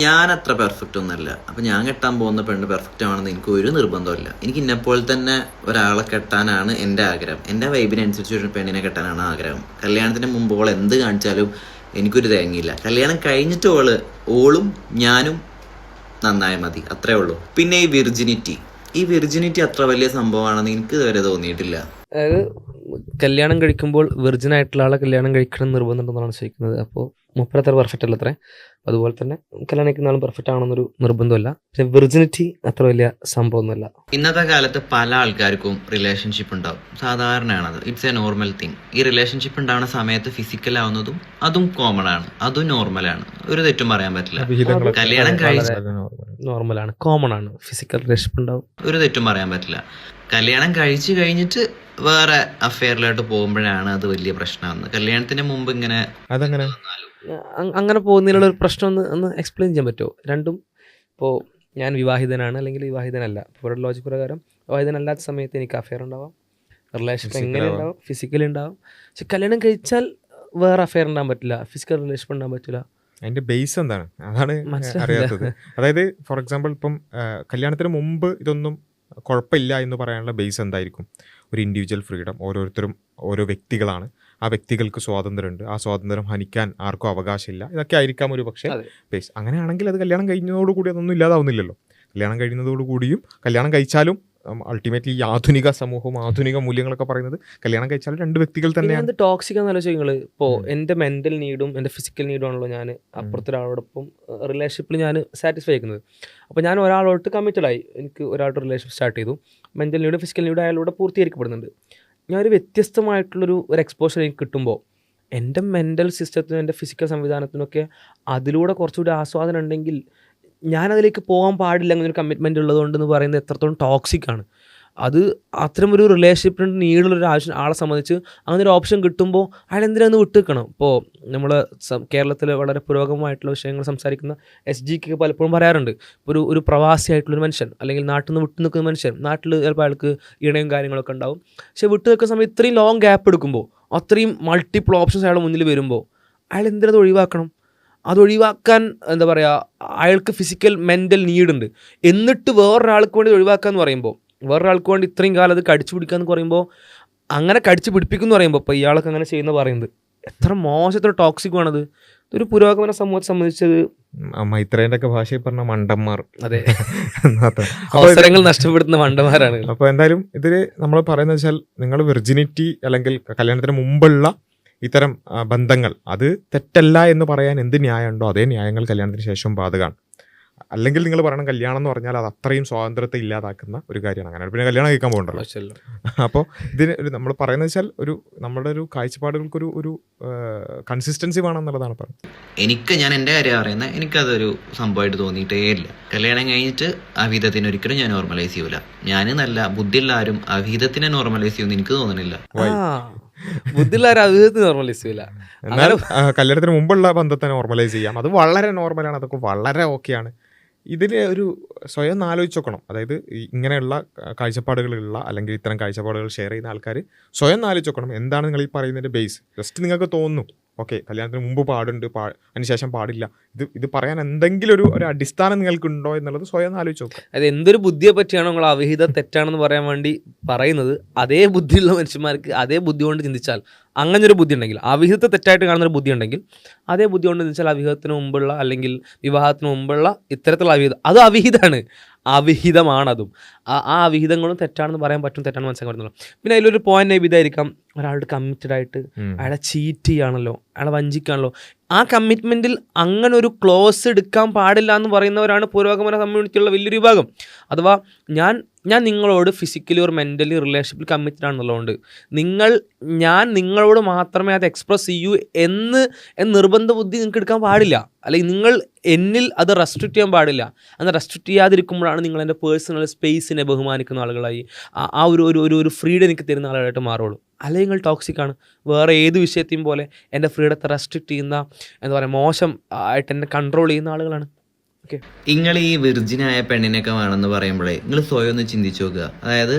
ഞാൻ അത്ര പെർഫെക്റ്റ് ഒന്നുമല്ല. അപ്പം ഞാൻ കെട്ടാൻ പോകുന്ന പെണ്ണ് പെർഫെക്റ്റ് ആണെന്ന് എനിക്ക് ഒരു നിർബന്ധമില്ല. എനിക്ക് ഇന്നെപ്പോലെ തന്നെ ഒരാളെ കെട്ടാനാണ് എൻ്റെ ആഗ്രഹം. എൻ്റെ വൈബിനനുസരിച്ച് ഒരു പെണ്ണിനെ കെട്ടാനാണ് ആഗ്രഹം. കല്യാണത്തിന് മുമ്പ് ഓൾ എന്ത് കാണിച്ചാലും എനിക്കൊരു തേങ്ങയില്ല. കല്യാണം കഴിഞ്ഞിട്ട് ഓളും ഞാനും നന്നായാൽ മതി, അത്രേ ഉള്ളൂ. പിന്നെ ഈ വിർജിനിറ്റി അത്ര വലിയ സംഭവമാണെന്ന് എനിക്ക് ഇതുവരെ തോന്നിയിട്ടില്ല. അതായത് കല്യാണം കഴിക്കുമ്പോൾ വിർജിൻ ആയിട്ടുള്ള ആളെ കല്യാണം കഴിക്കണം നിർബന്ധമുണ്ടെന്നാണ് ചോദിക്കുന്നത്. അപ്പോൾ മൂപ്പരത്ര പെർഫെക്റ്റ് അല്ല അത്രേ. അതുപോലെ തന്നെ കല്യാണം കഴിക്കുന്ന ആളും പെർഫെക്റ്റ് ആണെന്നൊരു നിർബന്ധമല്ല. പക്ഷെ വിർജിനിറ്റി അത്ര വലിയ സംഭവമൊന്നുമല്ല. ഇന്നത്തെ കാലത്ത് പല ആൾക്കാർക്കും റിലേഷൻഷിപ്പ് ഉണ്ടാവും, സാധാരണയാണത്. It's a normal thing. ഈ റിലേഷൻഷിപ്പ് ഉണ്ടാവുന്ന സമയത്ത് ഫിസിക്കൽ ആവുന്നതും അതും കോമൺ ആണ്, അതും നോർമലാണ്, ഒരു തെറ്റും പറയാൻ പറ്റില്ല. കല്യാണം കഴിച്ച് നോർമലാണ്, കോമൺ ആണ്, ഫിസിക്കൽ റിലേഷൻഷിപ്പ് ഉണ്ടാവും, ഒരു തെറ്റും പറയാൻ പറ്റില്ല. കല്യാണം കഴിച്ചു കഴിഞ്ഞിട്ട് വേറെ അഫെയറിലോട്ട് പോകുമ്പോഴാണ് അത് വലിയ പ്രശ്നമാകുന്നത്. കല്യാണത്തിന് മുമ്പ് ഇങ്ങനെ അതങ്ങനെ അങ്ങനെ പോകുന്നതിനുള്ള ഒരു പ്രശ്നം ഒന്ന് എക്സ്പ്ലെയിൻ ചെയ്യാൻ പറ്റുമോ? രണ്ടും ഇപ്പോൾ ഞാൻ വിവാഹിതനാണ് അല്ലെങ്കിൽ വിവാഹിതനല്ല. ഇപ്പോൾ ഒരു ലോജിക് പ്രകാരം വിവാഹിതനല്ലാത്ത സമയത്ത് എനിക്ക് അഫെയർ ഉണ്ടാവാം, റിലേഷൻഷിപ്പ് എങ്ങനെ ഉണ്ടാവും, ഫിസിക്കലി ഉണ്ടാവും. പക്ഷെ കല്യാണം കഴിച്ചാൽ വേറെ അഫെയർ ഉണ്ടാകാൻ പറ്റില്ല, ഫിസിക്കൽ റിലേഷൻഷിപ്പ് ഉണ്ടാകാൻ പറ്റില്ല. അതിന്റെ ബേസ് എന്താണ് അതാണ് അറിയാത്തത്. അതായത് ഫോർ എക്സാമ്പിൾ ഇപ്പം കല്യാണത്തിന് മുമ്പ് ഇതൊന്നും കുഴപ്പമില്ല എന്ന് പറയാനുള്ള ബേസ് എന്തായിരിക്കും? ഒരു ഇൻഡിവിജ്വൽ ഫ്രീഡം, ഓരോരുത്തരും ഓരോ വ്യക്തികളാണ്, ആ വ്യക്തികൾക്ക് സ്വാതന്ത്ര്യമുണ്ട്, ആ സ്വാതന്ത്ര്യം ഹനിക്കാൻ ആർക്കും അവകാശമില്ല, ഇതൊക്കെ ആയിരിക്കാം ഒരു പക്ഷേ ബേസ്. അങ്ങനെയാണെങ്കിൽ അത് കല്യാണം കഴിഞ്ഞതോടുകൂടി അതൊന്നും ഇല്ലാതാവുന്നില്ലല്ലോ. കല്യാണം കഴിയുന്നതോടുകൂടിയും കല്യാണം കഴിച്ചാലും അൾട്ടിമേറ്റ്ലി ഈ ആധുനിക സമൂഹവും ആധുനിക മൂല്യങ്ങളൊക്കെ പറയുന്നത് കല്യാണം കഴിച്ചാലും രണ്ട് വ്യക്തികൾ തന്നെയാണ്. ടോക്സിക് എന്ന് ആലോചിക്കുക. ഇപ്പോൾ എൻ്റെ മെൻ്റൽ നീഡും എൻ്റെ ഫിസിക്കൽ നീഡും ആണല്ലോ ഞാൻ അപ്പുറത്തൊരാളോടൊപ്പം റിലേഷൻഷിപ്പിൽ ഞാൻ സാറ്റിസ്ഫൈ ആക്കുന്നത്. അപ്പോൾ ഞാൻ ഒരാളോട്ട് കമ്മിറ്റഡായി, എനിക്ക് ഒരാളുടെ റിലേഷൻഷിപ്പ് സ്റ്റാർട്ട് ചെയ്തു, മെൻ്റൽ നീഡും ഫിസിക്കൽ നീഡും അയാളോട് പൂർത്തീകരിക്കപ്പെടുന്നുണ്ട്. ഞാനൊരു വ്യത്യസ്തമായിട്ടുള്ളൊരു എക്സ്പോഷർ എനിക്ക് കിട്ടുമ്പോൾ എൻ്റെ മെൻ്റൽ സിസ്റ്റത്തിനും എൻ്റെ ഫിസിക്കൽ സംവിധാനത്തിനൊക്കെ അതിലൂടെ കുറച്ചുകൂടി ആസ്വാദനം ഉണ്ടെങ്കിൽ ഞാനതിലേക്ക് പോകാൻ പാടില്ല അങ്ങനൊരു കമ്മിറ്റ്മെൻറ്റ് ഉള്ളതുകൊണ്ടെന്ന് പറയുന്നത് എത്രത്തോളം ടോക്സിക് ആണ്. അത് അത്തരമൊരു റിലേഷൻഷിപ്പിന് നീടുള്ളൊരു ആളെ സംബന്ധിച്ച് അങ്ങനെ ഒരു ഓപ്ഷൻ കിട്ടുമ്പോൾ അയാൾ എന്തിനാന്ന് വിട്ടുവെക്കണം. ഇപ്പോൾ നമ്മൾ കേരളത്തിൽ വളരെ പുരോഗമമായിട്ടുള്ള വിഷയങ്ങൾ സംസാരിക്കുന്ന SGക്ക് പലപ്പോഴും പറയാറുണ്ട്, ഒരു പ്രവാസിയായിട്ടുള്ളൊരു മനുഷ്യൻ അല്ലെങ്കിൽ നാട്ടിൽ നിന്ന് വിട്ടു നിൽക്കുന്ന മനുഷ്യൻ, നാട്ടിൽ ചിലപ്പോൾ അയാൾക്ക് ഇണയും കാര്യങ്ങളൊക്കെ ഉണ്ടാവും, പക്ഷേ വിട്ടു നിൽക്കുന്ന സമയത്ത് ഇത്രയും ലോങ് ഗ്യാപ്പ് എടുക്കുമ്പോൾ, അത്രയും മൾട്ടിപ്പിൾ ഓപ്ഷൻസ് അയാളുടെ മുന്നിൽ വരുമ്പോൾ അയാൾ എന്തിനത് ഒഴിവാക്കണം? അതൊഴിവാക്കാൻ എന്താ പറയുക, അയാൾക്ക് ഫിസിക്കൽ മെൻ്റൽ നീഡുണ്ട്, എന്നിട്ട് വേറൊരാൾക്ക് വേണ്ടി ഒഴിവാക്കുക എന്ന് പറയുമ്പോൾ, വേറൊരാൾക്ക് വേണ്ടി ഇത്രയും കാലം അത് കടിച്ചു പിടിക്കുക എന്ന് പറയുമ്പോൾ, അങ്ങനെ കടിച്ചു പിടിപ്പിക്കുന്നു പറയുമ്പോൾ ഇപ്പോൾ ഇയാൾക്ക് അങ്ങനെ ചെയ്യുന്ന പറയുന്നത് എത്ര മോശം, ടോക്സിക് ആണത്. ഇതൊരു പുരോഗമന സമൂഹത്തെ സംബന്ധിച്ചത് മൈത്രേന്റെ ഒക്കെ ഭാഷയിൽ പറഞ്ഞ മണ്ടന്മാർ, അതെ, അവസരങ്ങൾ നഷ്ടപ്പെടുത്തുന്ന മണ്ടന്മാരാണ്. അപ്പോൾ എന്തായാലും ഇതിൽ നമ്മൾ പറയുന്നത് വെച്ചാൽ നിങ്ങൾ വിർജിനിറ്റി അല്ലെങ്കിൽ കല്യാണത്തിന് മുമ്പുള്ള ഇത്തരം ബന്ധങ്ങൾ അത് തെറ്റല്ല എന്ന് പറയാൻ എന്ത് ന്യായമുണ്ടോ അതേ ന്യായങ്ങൾ കല്യാണത്തിന് ശേഷം ബാധകമാണ്. അല്ലെങ്കിൽ നിങ്ങൾ പറയണം കല്യാണം എന്ന് പറഞ്ഞാൽ അത് അത്രയും സ്വാതന്ത്ര്യത്തെ ഇല്ലാതാക്കുന്ന ഒരു കാര്യമാണ്. അങ്ങനെ പിന്നെ കല്യാണം കഴിക്കാൻ പോകണ്ടല്ലോ. അപ്പോൾ ഇതിന് നമ്മൾ പറയുന്നത് വെച്ചാൽ നമ്മുടെ ഒരു കാഴ്ചപ്പാടുകൾക്കൊരു ഒരു കൺസിസ്റ്റൻസി വേണം എന്നുള്ളതാണ് പറയുന്നത്. ഞാൻ എൻ്റെ കാര്യം പറയുന്നത്, എനിക്കതൊരു സംഭവമായിട്ട് തോന്നിയിട്ടേ ഇല്ല. കല്യാണം കഴിഞ്ഞിട്ട് അവിഹിതത്തിന് ഒരിക്കലും ഞാൻ നോർമലൈസ് ചെയ്യൂല. ഞാൻ നല്ല ബുദ്ധിയുള്ള ആരും അവിഹിതത്തിനെ നോർമലൈസ് ചെയ്യുമെന്ന് എനിക്ക് തോന്നുന്നില്ല. എന്നാൽ കല്യാണത്തിന് മുമ്പുള്ള ബന്ധത്തെ നോർമലൈസ് ചെയ്യാം, അത് വളരെ നോർമലാണ്, അതൊക്കെ വളരെ ഓക്കെയാണ്. ഇതിൽ ഒരു സ്വയം ആലോചിച്ച് നോക്കണം. അതായത് ഇങ്ങനെയുള്ള കാഴ്ചപ്പാടുകളുള്ള അല്ലെങ്കിൽ ഇത്തരം കാഴ്ചപ്പാടുകൾ ഷെയർ ചെയ്യുന്ന ആൾക്കാർ സ്വയം ആലോചിച്ച് നോക്കണം, എന്താണ് നിങ്ങൾ ഈ പറയുന്നതിൻ്റെ ബേസ്. ജസ്റ്റ് നിങ്ങൾക്ക് തോന്നുന്നു ഓക്കെ കല്യാണത്തിന് മുമ്പ് പാടുണ്ട്, അതിനുശേഷം പാടില്ല, ഇത് പറയാൻ എന്തെങ്കിലും ഒരു അടിസ്ഥാനം നിങ്ങൾക്കുണ്ടോ എന്നുള്ളത് സ്വയം ആലോചിച്ച് നോക്കുക. അത് എന്തൊരു ബുദ്ധിയെ പറ്റിയാണോ നിങ്ങൾ അവിഹിതം തെറ്റാണെന്ന് പറയാൻ വേണ്ടി പറയുന്നത്, അതേ ബുദ്ധിയുള്ള മനുഷ്യന്മാർക്ക് അതേ ബുദ്ധി കൊണ്ട് ചിന്തിച്ചാൽ, അങ്ങനെ ഒരു ബുദ്ധി ഉണ്ടെങ്കിൽ, അവിഹിതത്തെ തെറ്റായിട്ട് കാണുന്നൊരു ബുദ്ധി ഉണ്ടെങ്കിൽ അതേ ബുദ്ധി കൊണ്ട് ചിന്തിച്ചാൽ അവിഹിതത്തിന് മുമ്പുള്ള അല്ലെങ്കിൽ വിവാഹത്തിന് മുമ്പുള്ള ഇത്തരത്തിലുള്ള അവിഹിതം അത് അവിഹിതമാണ്, അവിഹിതമാണതും. ആ അവിഹിതങ്ങളും തെറ്റാണെന്ന് പറയാൻ പറ്റും, തെറ്റാണെന്ന് മനസ്സിലാക്കാൻ പറ്റുള്ളൂ. പിന്നെ അതിലൊരു പോയിന്റ് ഇതായിരിക്കാം, ഒരാളുടെ കമ്മിറ്റഡ് ആയിട്ട് അയാളെ ചീറ്റ് ചെയ്യാണല്ലോ, അയാളെ വഞ്ചിക്കാണല്ലോ, ആ കമ്മിറ്റ്മെൻറ്റിൽ അങ്ങനെ ഒരു ക്ലോസ് എടുക്കാൻ പാടില്ല എന്ന് പറയുന്നവരാണ് പുരോഗമന കമ്മ്യൂണിറ്റിയുള്ള വലിയൊരു വിഭാഗം. അഥവാ ഞാൻ നിങ്ങളോട് ഫിസിക്കലി ഒരു മെൻ്റലി റിലേഷൻഷിപ്പിൽ കമ്മിറ്റഡ് ആണെന്നുള്ളതുകൊണ്ട് ഞാൻ നിങ്ങളോട് മാത്രമേ അത് എക്സ്പ്രസ് ചെയ്യൂ എന്ന് നിർബന്ധ ബുദ്ധി നിങ്ങൾക്ക് എടുക്കാൻ പാടില്ല, അല്ലെങ്കിൽ നിങ്ങൾ എന്നിൽ അത് റെസ്ട്രിക്റ്റ് ചെയ്യാൻ പാടില്ല. അങ്ങനെ റെസ്ട്രിക്റ്റ് ചെയ്യാതിരിക്കുമ്പോഴാണ് നിങ്ങൾ എൻ്റെ പേഴ്സണൽ സ്പേസിനെ ബഹുമാനിക്കുന്ന ആളുകളായി, ആ ഒരു ഫ്രീഡം എനിക്ക് തരുന്ന ആളുകളായിട്ട് മാറുള്ളൂ. അല്ലെങ്കിൽ നിങ്ങൾ ടോക്സിക്കാണ്. വേറെ ഏത് വിഷയത്തെയും പോലെ എൻ്റെ ഫ്രീഡത്തെ റെസ്ട്രിക്റ്റ് ചെയ്യുന്ന, എന്താ പറയുക, മോശം ആയിട്ട് എന്നെ കൺട്രോൾ ചെയ്യുന്ന ആളുകളാണ്. ഓക്കെ, നിങ്ങൾ ഈ വിർജിനായ പെണ്ണിനൊക്കെ വേണമെന്ന് പറയുമ്പോഴേ നിങ്ങൾ സ്വയം ഒന്ന് ചിന്തിച്ചു നോക്കുക. അതായത്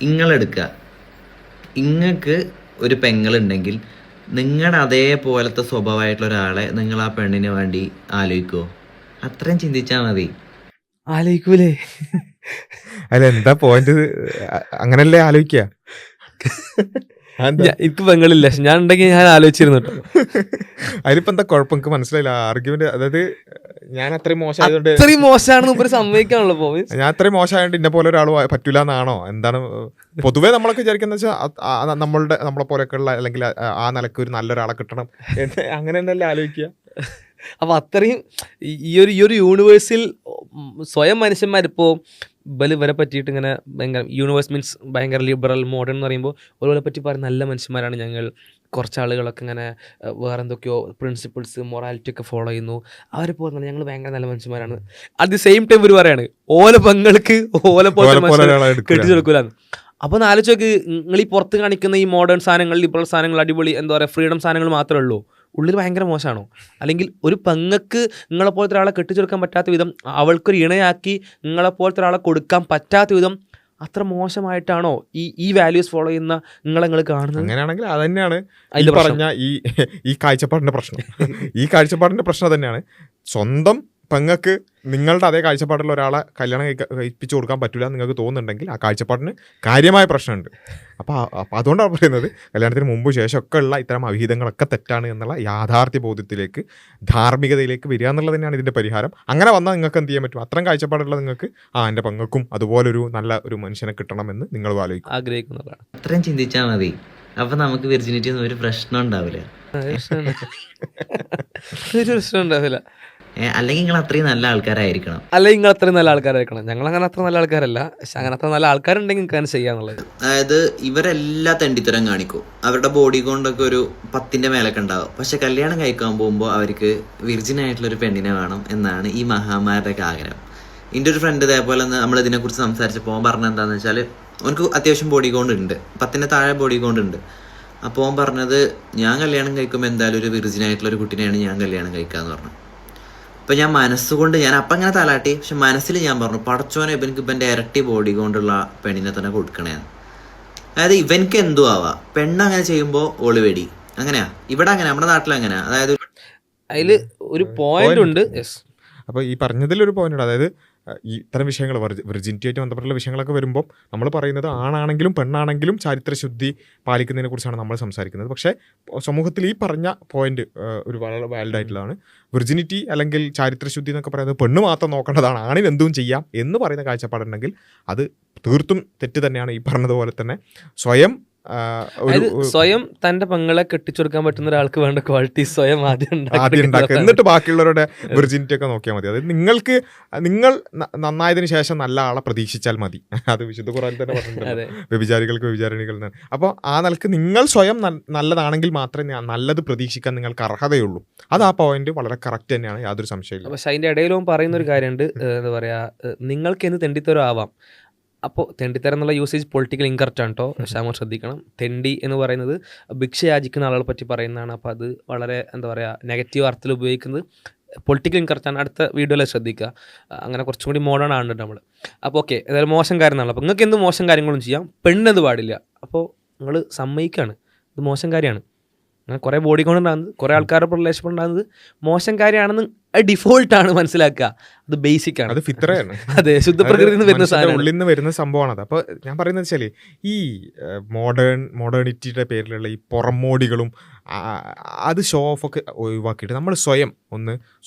നിങ്ങളെടുക്കുക, നിങ്ങൾക്ക് ഒരു പെങ്ങളുണ്ടെങ്കിൽ നിങ്ങളുടെ അതേപോലത്തെ സ്വഭാവമായിട്ടുള്ള ഒരാളെ നിങ്ങൾ ആ പെണ്ണിന് വേണ്ടി ആലോചിക്കുമോ? അത്രയും ചിന്തിച്ചാൽ മതി. ആലോചിക്കൂലേ? അല്ല എന്താ പോയിന്റ്? അങ്ങനല്ലേ ആലോചിക്കുക. എനിക്ക് പെങ്ങളില്ല, പക്ഷെ ഞാൻ ഉണ്ടെങ്കിൽ ഞാൻ ആലോചിച്ചിരുന്നു കേട്ടോ. അതിലിപ്പോ എന്താ കുഴപ്പം? എനിക്ക് മനസ്സിലായില്ല ആർഗ്യുമെന്റ്. അതായത് ഞാൻ അത്രയും മോശമായതുകൊണ്ട്, അത്രയും മോശമാണെന്ന് ഒരു സമ്മതിക്കാണല്ലോ പോ. ഞാൻ അത്രയും മോശമായതുകൊണ്ട് ഇന്നെ പോലെ ഒരാൾ പറ്റൂല എന്നാണോ? എന്താണ് പൊതുവേ നമ്മളൊക്കെ വിചാരിക്കുന്ന വെച്ചാൽ നമ്മളെ പോലെയൊക്കെ ഉള്ള അല്ലെങ്കിൽ ആ നിലക്ക് ഒരു നല്ലൊരാളെ കിട്ടണം അങ്ങനെ തന്നെയല്ലേ ആലോചിക്കുക. അപ്പോൾ അത്രയും ഈ ഒരു യൂണിവേഴ്സിൽ സ്വയം മനുഷ്യന്മാരിപ്പോൾ ഇവരെ പറ്റിയിട്ട് ഇങ്ങനെ ഭയങ്കര യൂണിവേഴ്സ് മീൻസ് ഭയങ്കര ലിബറൽ മോഡേൺ എന്ന് പറയുമ്പോൾ ഓരോരെ പറ്റി പറയുന്ന നല്ല മനുഷ്യന്മാരാണ് ഞങ്ങൾ. കുറച്ച് ആളുകളൊക്കെ ഇങ്ങനെ വേറെ എന്തൊക്കെയോ പ്രിൻസിപ്പിൾസ് മൊറാലിറ്റി ഒക്കെ ഫോളോ ചെയ്യുന്നു. അവരെ പോലെ ഞങ്ങൾ ഭയങ്കര നല്ല മനുഷ്യന്മാരാണ്. അറ്റ് ദി സെയിം ടൈം ഇവർ പറയാണ് ഓല പെങ്ങൾക്ക് ഓല പോലെ കെട്ടിച്ചു കൊടുക്കൂലെന്ന്. അപ്പോൾ ഒന്ന് ആലോചിച്ച് നോക്ക്, നിങ്ങൾ ഈ പുറത്ത് കാണിക്കുന്ന ഈ മോഡേൺ സാധനങ്ങൾ, ലിബറൽ സാധനങ്ങൾ, അടിപൊളി എന്താ പറയുക ഫ്രീഡം സാധനങ്ങൾ മാത്രമേ ഉള്ളൂ, ഉള്ളിൽ ഭയങ്കര മോശമാണോ? അല്ലെങ്കിൽ ഒരു പെങ്ങൾക്ക് നിങ്ങളെപ്പോലത്തെ ഒരാളെ കെട്ടിച്ചെടുക്കാൻ പറ്റാത്ത വിധം, അവൾക്കൊരു ഇണയാക്കി നിങ്ങളെപ്പോലത്തെ ഒരാളെ കൊടുക്കാൻ പറ്റാത്ത വിധം അത്ര മോശമായിട്ടാണോ ഈ വാല്യൂസ് ഫോളോ ചെയ്യുന്ന നിങ്ങൾ കാണുന്നത്? അങ്ങനെയാണെങ്കിൽ അത് തന്നെയാണ് പറഞ്ഞ ഈ കാഴ്ചപ്പാടിന്റെ പ്രശ്നം. ഈ കാഴ്ചപ്പാടിന്റെ പ്രശ്നം തന്നെയാണ്. സ്വന്തം പെങ്ങൾക്ക് നിങ്ങളുടെ അതേ കാഴ്ചപ്പാടുള്ള ഒരാളെ കല്യാണം കഴിപ്പിച്ചു കൊടുക്കാൻ പറ്റില്ല നിങ്ങൾക്ക് തോന്നുന്നുണ്ടെങ്കിൽ ആ കാഴ്ചപ്പാടിന് കാര്യമായ പ്രശ്നമുണ്ട്. അപ്പോൾ അതുകൊണ്ടാണ് പറയുന്നത് കല്യാണത്തിന് മുമ്പ് ശേഷമൊക്കെ ഉള്ള ഇത്തരം അവിഹിതങ്ങളൊക്കെ തെറ്റാണ് എന്നുള്ള യാഥാർത്ഥ്യ ബോധ്യത്തിലേക്ക്, ധാർമ്മികതയിലേക്ക് വരിക എന്നുള്ളത് തന്നെയാണ് ഇതിൻ്റെ പരിഹാരം. അങ്ങനെ വന്നാൽ നിങ്ങൾക്ക് എന്ത് ചെയ്യാൻ പറ്റും? അത്രയും കാഴ്ചപ്പാടുള്ള നിങ്ങൾക്ക് എൻ്റെ പെങ്ങൾക്കും അതുപോലൊരു നല്ല ഒരു മനുഷ്യനെ കിട്ടണമെന്ന് നിങ്ങൾ ആഗ്രഹിക്കുന്നതാണ്. അത്രയും ചിന്തിച്ചാൽ മതി. അപ്പോൾ നമുക്ക് വിർജിനിറ്റി ഒന്നും ഒരു പ്രശ്നം ഉണ്ടാവില്ല. അല്ലെങ്കിൽ നിങ്ങൾ അത്രയും നല്ല ആൾക്കാരായിരിക്കണം. അല്ലെങ്കിൽ നിങ്ങൾ അത്രയും നല്ല ആൾക്കാരായിരിക്കണം. ഞങ്ങൾ അങ്ങനെ അത്ര നല്ല ആൾക്കാരല്ല, പക്ഷെ അങ്ങനെ അത്ര നല്ല ആൾക്കാരുണ്ടെങ്കിൽ നിങ്ങൾക്ക് അങ്ങനെ ചെയ്യാന്നുള്ളത്. അതായത് ഇവരെല്ലാ തെണ്ടിത്തരം കാണിക്കും. അവരുടെ ബോഡി കൊണ്ടൊക്കെ ഒരു 10ന്റെ മേലൊക്കെ ഉണ്ടാവും. പക്ഷെ കല്യാണം കഴിക്കാൻ പോകുമ്പോൾ അവർക്ക് വിർജിൻ ആയിട്ടുള്ളൊരു പെണ്ണിനെ വേണം എന്നാണ് ഈ മഹാന്മാരുടെയൊക്കെ ആഗ്രഹം. എൻ്റെ ഒരു ഫ്രണ്ട് ഇതേപോലെ നമ്മൾ ഇതിനെക്കുറിച്ച് സംസാരിച്ചപ്പോൾ പറഞ്ഞത് എന്താണെന്ന് വെച്ചാൽ അവനക്ക് അത്യാവശ്യം ബോഡി കൗണ്ട് ഉണ്ട്, 10ന്റെ താഴെ ബോഡി കൗണ്ട് ഉണ്ട്. അപ്പോൾ അവൻ പറഞ്ഞത് ഞാൻ കല്യാണം കഴിക്കുമ്പോൾ എന്തായാലും ഒരു വിർജിൻ ആയിട്ടുള്ളൊരു കുട്ടീനെയാണ് ഞാൻ കല്യാണം കഴിക്കാമെന്ന് പറഞ്ഞു. അപ്പം ഞാൻ മനസ്സുകൊണ്ട് ഞാൻ അപ്പം അങ്ങനെ തലാട്ടി, പക്ഷെ മനസ്സിൽ ഞാൻ പറഞ്ഞു പടച്ചോനെ ഇവനക്ക് ഇവൻ്റെ ഇരട്ടി ബോഡി കൊണ്ടുള്ള പെണ്ണിനെ തന്നെ കൊടുക്കണേന്ന്. അതായത് ഇവനക്ക് എന്തോ ആവാം, പെണ്ണങ്ങനെ ചെയ്യുമ്പോൾ ഓള് വെടി. അങ്ങനെയാ ഇവിടെ അങ്ങനെ നമ്മുടെ നാട്ടിൽ അങ്ങനെയാ. അതായത് അതിൽ ഒരു പോയിന്റ് ഉണ്ട്. അപ്പോൾ ഈ പറഞ്ഞതിലൊരു പോയിന്റ് ഉണ്ട്. അതായത് ഈ ഇത്തരം വിഷയങ്ങൾ വിർജിനിറ്റിയായിട്ട് ബന്ധപ്പെട്ടുള്ള വിഷയങ്ങളൊക്കെ വരുമ്പോൾ നമ്മൾ പറയുന്നത് ആണാണെങ്കിലും പെണ്ണാണെങ്കിലും ചാരിത്രശുദ്ധി പാലിക്കുന്നതിനെ കുറിച്ചാണ് നമ്മൾ സംസാരിക്കുന്നത്. പക്ഷേ സമൂഹത്തിൽ ഈ പറഞ്ഞ പോയിന്റ് ഒരു വളരെ വാലിഡ് ആയിട്ടുള്ളതാണ്. വിർജിനിറ്റി അല്ലെങ്കിൽ ചാരിത്രശുദ്ധി എന്നൊക്കെ പറയുന്നത് പെണ്ണ് മാത്രം നോക്കേണ്ടതാണ്, ആണിന് എന്തും ചെയ്യാം എന്ന് പറയുന്ന കാഴ്ചപ്പാടുണ്ടെങ്കിൽ അത് തീർത്തും തെറ്റ് തന്നെയാണ്. ഈ പറഞ്ഞതുപോലെ തന്നെ സ്വയം തന്റെ പെങ്ങളെ കെട്ടിച്ചെടുക്കാൻ പറ്റുന്ന ഒരാൾക്ക് വേണ്ട ക്വാളിറ്റി സ്വയം ആദ്യം ഉണ്ടാക്കുക, എന്നിട്ട് ബാക്കിയുള്ളവരുടെ വിർജിനിറ്റി ഒക്കെ നോക്കിയാൽ മതി. അതായത് നിങ്ങൾ നന്നായതിനു ശേഷം നല്ല ആളെ പ്രതീക്ഷിച്ചാൽ മതി. അത് വിശുദ്ധ ഖുർആനിൽ തന്നെ പറഞ്ഞിട്ടുണ്ട്, വ്യഭിചാരികൾക്ക് വ്യഭിചാരിണികൾ. അപ്പോൾ ആ നിലക്ക് നിങ്ങൾ സ്വയം നല്ലതാണെങ്കിൽ മാത്രമേ നല്ലത് പ്രതീക്ഷിക്കാൻ നിങ്ങൾക്ക് അർഹതയുള്ളൂ. അത് ആ പോയിന്റ് വളരെ കറക്റ്റ് തന്നെയാണ്, യാതൊരു സംശയമില്ല. പക്ഷെ അതിന്റെ ഇടയിലും പറയുന്ന ഒരു കാര്യമുണ്ട്, എന്താ പറയാ, നിങ്ങൾക്ക് എന്ത് തെണ്ടിത്തരം ആവാം. അപ്പോൾ തെണ്ടിത്തരം എന്നുള്ള യൂസേജ് പൊളിറ്റിക്കൽ ഇൻകറക്റ്റ് ആണ് കേട്ടോ, ക്ഷാമം ശ്രദ്ധിക്കണം. തെണ്ടി എന്ന് പറയുന്നത് ഭിക്ഷ യാചിക്കുന്ന ആളുകളെ പറ്റി പറയുന്നതാണ്. അപ്പോൾ അത് വളരെ എന്താ പറയുക നെഗറ്റീവ് അർത്ഥത്തിൽ ഉപയോഗിക്കുന്നത് പൊളിറ്റിക്കൽ ഇൻകറക്റ്റ് ആണ്. അടുത്ത വീഡിയോയിൽ ശ്രദ്ധിക്കുക. അങ്ങനെ കുറച്ചും കൂടി മോഡേൺ ആണ് നമ്മൾ. അപ്പോൾ ഓക്കെ, ഏതായാലും മോശം കാര്യം എന്നാണല്ലോ. അപ്പോൾ നിങ്ങൾക്ക് എന്ത് മോശം കാര്യങ്ങളും ചെയ്യാം, പെണ്ണെന്ത് പാടില്ല. അപ്പോൾ നിങ്ങൾ സമ്മതിക്കുകയാണ്, ഇത് മോശം കാര്യമാണ്. അങ്ങനെ കുറേ ബോഡി കൗണ്ട് ഉണ്ടാകുന്നത്, കുറേ ആൾക്കാരുടെ റിലേഷൻ ഉണ്ടാകുന്നത് മോശം കാര്യമാണെന്ന് ഡിഫോൾട്ടാണ് മനസ്സിലാക്കുക. അത് ബേസിക് ആണ്, അത് ഫിത്രയാണ്. അതെ, ശുദ്ധപ്രകൃതിയിൽ നിന്ന് വരുന്ന സാധനം, ഉള്ളിൽ നിന്ന് വരുന്ന സംഭവമാണത്. അപ്പോൾ ഞാൻ പറയുന്നത് വെച്ചാൽ ഈ മോഡേണിറ്റിയുടെ പേരിലുള്ള ഈ പുറമോടികളും അത് ഷോ ഓഫ് ഒക്കെ ഒഴിവാക്കിയിട്ട് നമ്മൾ സ്വയം